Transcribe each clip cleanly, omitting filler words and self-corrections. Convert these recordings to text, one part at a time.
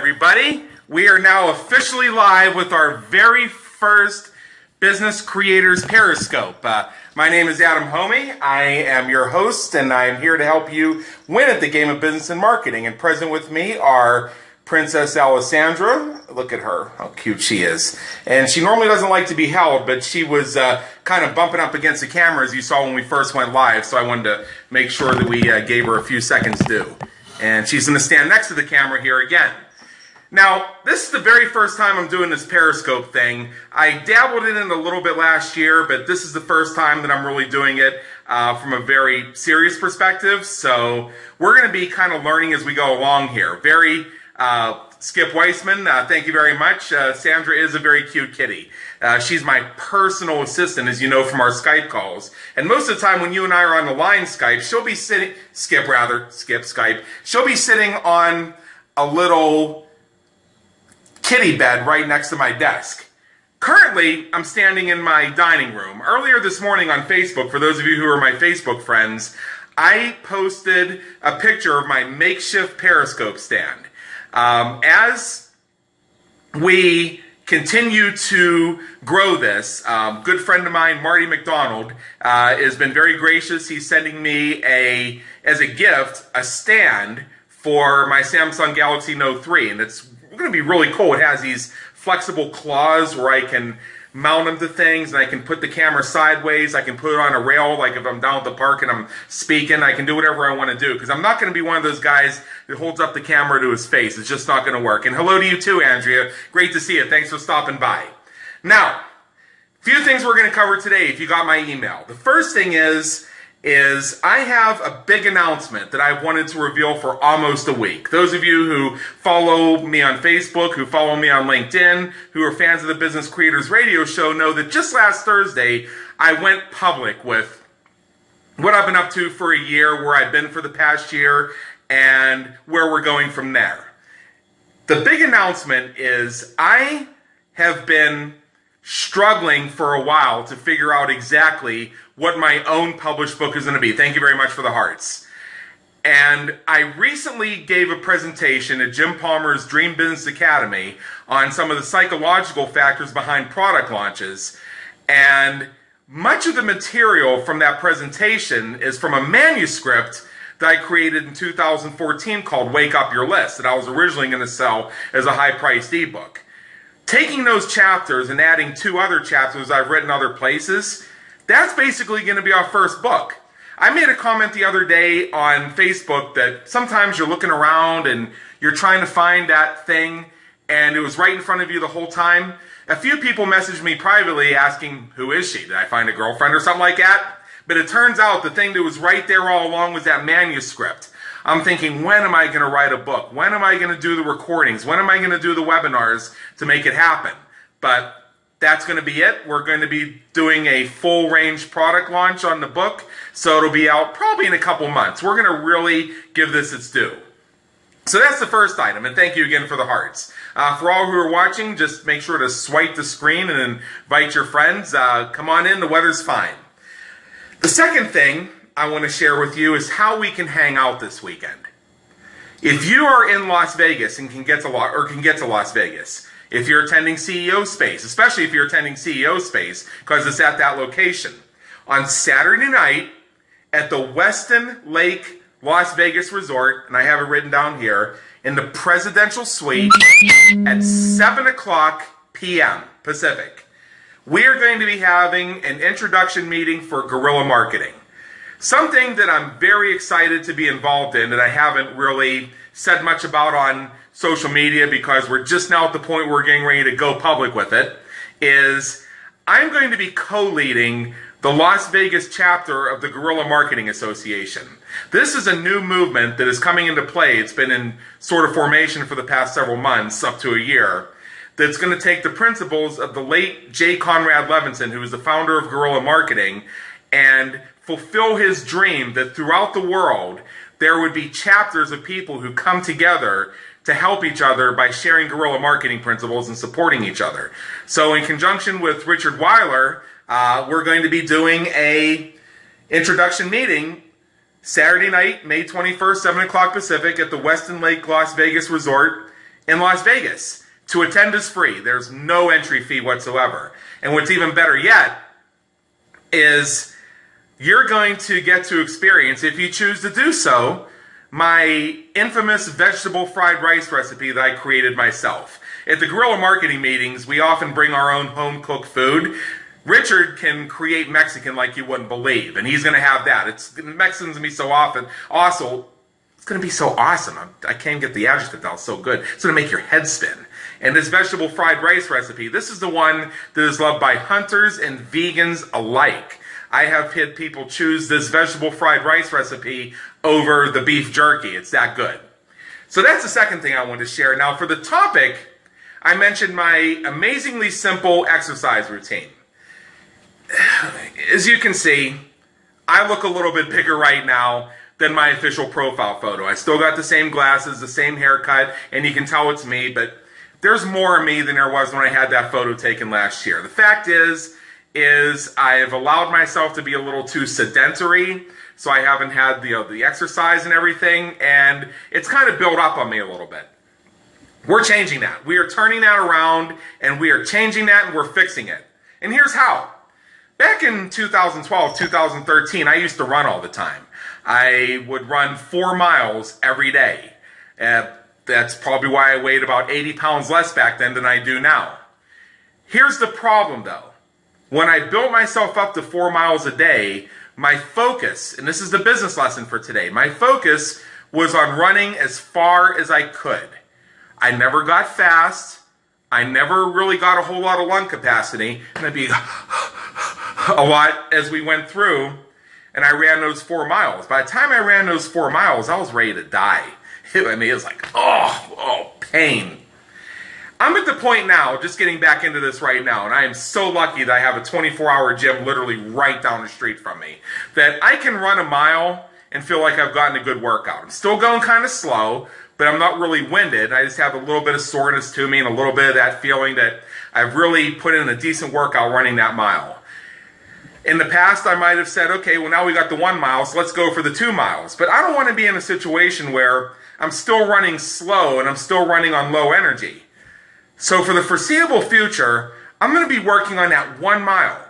everybody. We are now officially live with our very first Business Creators Periscope. My name is Adam Hommey. I am your host, and I am here to help you win at the game of business and marketing. And present with me are Princess Alessandra. Look at her, how cute she is. And she normally doesn't like to be held, but she was kind of bumping up against the camera as you saw when we first went live, so I wanted to make sure that we gave her a few seconds due. And she's going to stand next to the camera here again. Now, this is the very first time I'm doing this Periscope thing. I dabbled in it a little bit last year, but this is the first time that I'm really doing it from a very serious perspective. So we're going to be kind of learning as we go along here. Skip Weissman, thank you very much. Sandra is a very cute kitty. She's my personal assistant, as you know from our Skype calls. And most of the time when you and I are on the line Skype, she'll be sitting, Skip Skype, she'll be sitting on a little kitty bed right next to my desk. Currently, I'm standing in my dining room. Earlier this morning on Facebook, for those of you who are my Facebook friends, I posted a picture of my makeshift Periscope stand. As we continue to grow this, good friend of mine, Marty McDonald, has been very gracious. He's sending me as a gift, a stand for my Samsung Galaxy Note 3, and it's going to be really cool. It has these flexible claws where I can mount them to things, and I can put the camera sideways. I can put it on a rail, like if I'm down at the park and I'm speaking. I can do whatever I want to do, because I'm not going to be one of those guys that holds up the camera to his face. It's just not going to work. And hello to you too, Andrea. Great to see you. Thanks for stopping by. Now, a few things we're going to cover today if you got my email. The first thing is I have a big announcement that I've wanted to reveal for almost a week. Those of you who follow me on Facebook, who follow me on LinkedIn, who are fans of the Business Creators Radio Show know that just last Thursday, I went public with what I've been up to for a year, where I've been for the past year, and where we're going from there. The big announcement is I have been struggling for a while to figure out exactly what my own published book is going to be. Thank you very much for the hearts. And I recently gave a presentation at Jim Palmer's Dream Business Academy on some of the psychological factors behind product launches. And much of the material from that presentation is from a manuscript that I created in 2014 called Wake Up Your List, that I was originally going to sell as a high-priced ebook. Taking those chapters and adding 2 other chapters I've written other places, that's basically going to be our first book. I made a comment the other day on Facebook that sometimes you're looking around and you're trying to find that thing, and it was right in front of you the whole time. A few people messaged me privately asking, who is she? Did I find a girlfriend or something like that? But it turns out the thing that was right there all along was that manuscript. I'm thinking, when am I going to write a book? When am I going to do the recordings? When am I going to do the webinars to make it happen? But that's going to be it. We're going to be doing a full range product launch on the book, so it'll be out probably in a couple months. We're going to really give this its due. So that's the first item, and thank you again for the hearts. For all who are watching, just make sure to swipe the screen and invite your friends. Come on in, the weather's fine. The second thing I want to share with you is how we can hang out this weekend. If you are in Las Vegas and can get to Las Vegas, if you're attending CEO Space, especially if you're attending CEO Space, because it's at that location, on Saturday night at the Westin Lake Las Vegas Resort, and I have it written down here, in the Presidential Suite at 7 o'clock p.m. Pacific, we are going to be having an introduction meeting for Guerrilla Marketing. Something that I'm very excited to be involved in that I haven't really said much about on social media because we're just now at the point where we're getting ready to go public with it, is I'm going to be co-leading the Las Vegas chapter of the Guerrilla Marketing Association. This is a new movement that is coming into play. It's been in sort of formation for the past several months, up to a year, that's going to take the principles of the late J. Conrad Levinson, who was the founder of Guerrilla Marketing, and fulfill his dream that throughout the world there would be chapters of people who come together to help each other by sharing guerrilla marketing principles and supporting each other. So in conjunction with Richard Weiler, we're going to be doing a introduction meeting Saturday night, May 21st, 7 o'clock Pacific at the Westin Lake Las Vegas Resort in Las Vegas. To attend is free. There's no entry fee whatsoever. And what's even better yet is you're going to get to experience, if you choose to do so, my infamous vegetable fried rice recipe that I created myself. At the Guerrilla Marketing meetings, we often bring our own home-cooked food. Richard can create Mexican like you wouldn't believe, and he's going to have that. Mexican's going to be so awesome. It's going to be so awesome. I can't get the adjective out. It's so good. It's going to make your head spin. And this vegetable fried rice recipe, this is the one that is loved by hunters and vegans alike. I have had people choose this vegetable fried rice recipe over the beef jerky. It's that good. So that's the second thing I wanted to share. Now for the topic, I mentioned my amazingly simple exercise routine. As you can see, I look a little bit bigger right now than my official profile photo. I still got the same glasses, the same haircut, and you can tell it's me, but there's more of me than there was when I had that photo taken last year. The fact is I've allowed myself to be a little too sedentary, so I haven't had the exercise and everything, and it's kind of built up on me a little bit. We're changing that. We are turning that around, and we are changing that, and we're fixing it. And here's how. Back in 2012, 2013, I used to run all the time. I would run 4 miles every day. That's probably why I weighed about 80 pounds less back then than I do now. Here's the problem though. When I built myself up to 4 miles a day, my focus, and this is the business lesson for today, my focus was on running as far as I could. I never got fast. I never really got a whole lot of lung capacity. And I'd be a lot as we went through, and I ran those 4 miles. By the time I ran those 4 miles, I was ready to die. I mean, it was like, pain. I'm at the point now, just getting back into this right now, and I am so lucky that I have a 24-hour gym literally right down the street from me, that I can run a mile and feel like I've gotten a good workout. I'm still going kind of slow, but I'm not really winded. I just have a little bit of soreness to me and a little bit of that feeling that I've really put in a decent workout running that mile. In the past, I might have said, okay, well now we got the 1 mile, so let's go for the 2 miles. But I don't want to be in a situation where I'm still running slow and I'm still running on low energy. So for the foreseeable future, I'm going to be working on that 1 mile.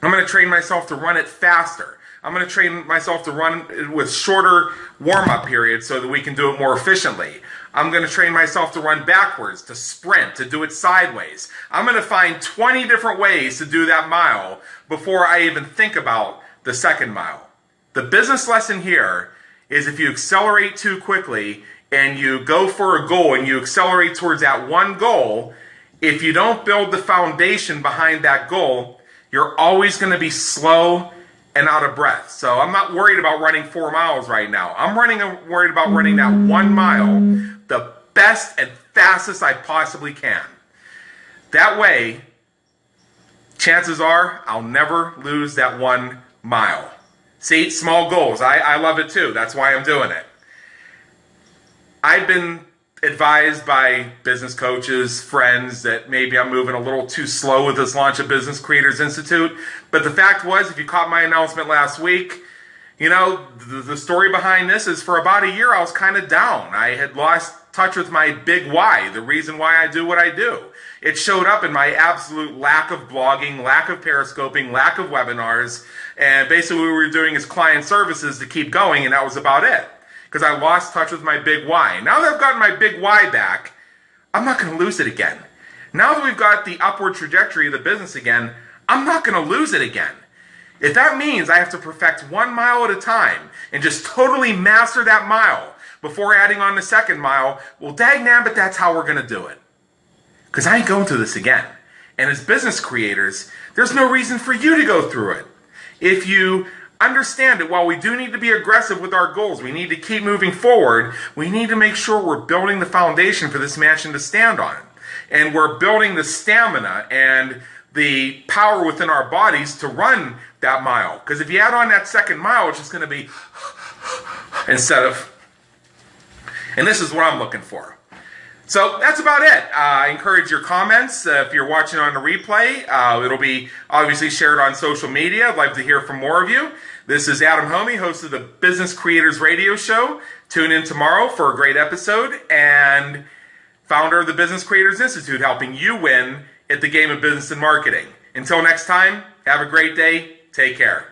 I'm going to train myself to run it faster. I'm going to train myself to run with shorter warm-up periods so that we can do it more efficiently. I'm going to train myself to run backwards, to sprint, to do it sideways. I'm going to find 20 different ways to do that mile before I even think about the second mile. The business lesson here is if you accelerate too quickly and you go for a goal and you accelerate towards that one goal, if you don't build the foundation behind that goal, you're always going to be slow and out of breath. So I'm not worried about running 4 miles right now. I'm worried about running that 1 mile the best and fastest I possibly can. That way, chances are I'll never lose that 1 mile. See, small goals. I love it too. That's why I'm doing it. I've been advised by business coaches, friends, that maybe I'm moving a little too slow with this launch of Business Creators Institute. But the fact was, if you caught my announcement last week, you know, the story behind this is for about a year I was kind of down. I had lost touch with my big why, the reason why I do what I do. It showed up in my absolute lack of blogging, lack of periscoping, lack of webinars, and basically what we were doing is client services to keep going, and that was about it. Because I lost touch with my big why. Now that I've gotten my big why back, I'm not going to lose it again. Now that we've got the upward trajectory of the business again, I'm not going to lose it again. If that means I have to perfect 1 mile at a time and just totally master that mile before adding on the second mile, well, dagnabbit, that's how we're going to do it. Because I ain't going through this again. And as business creators, there's no reason for you to go through it. If you understand that while we do need to be aggressive with our goals, we need to keep moving forward, we need to make sure we're building the foundation for this mansion to stand on. And we're building the stamina and the power within our bodies to run that mile. Because if you add on that second mile, it's just going to be instead of, and this is what I'm looking for. So that's about it. I encourage your comments. If you're watching on the replay, it'll be obviously shared on social media. I'd like to hear from more of you. This is Adam Hommey, host of the Business Creators Radio Show. Tune in tomorrow for a great episode. And founder of the Business Creators Institute, helping you win at the game of business and marketing. Until next time, have a great day. Take care.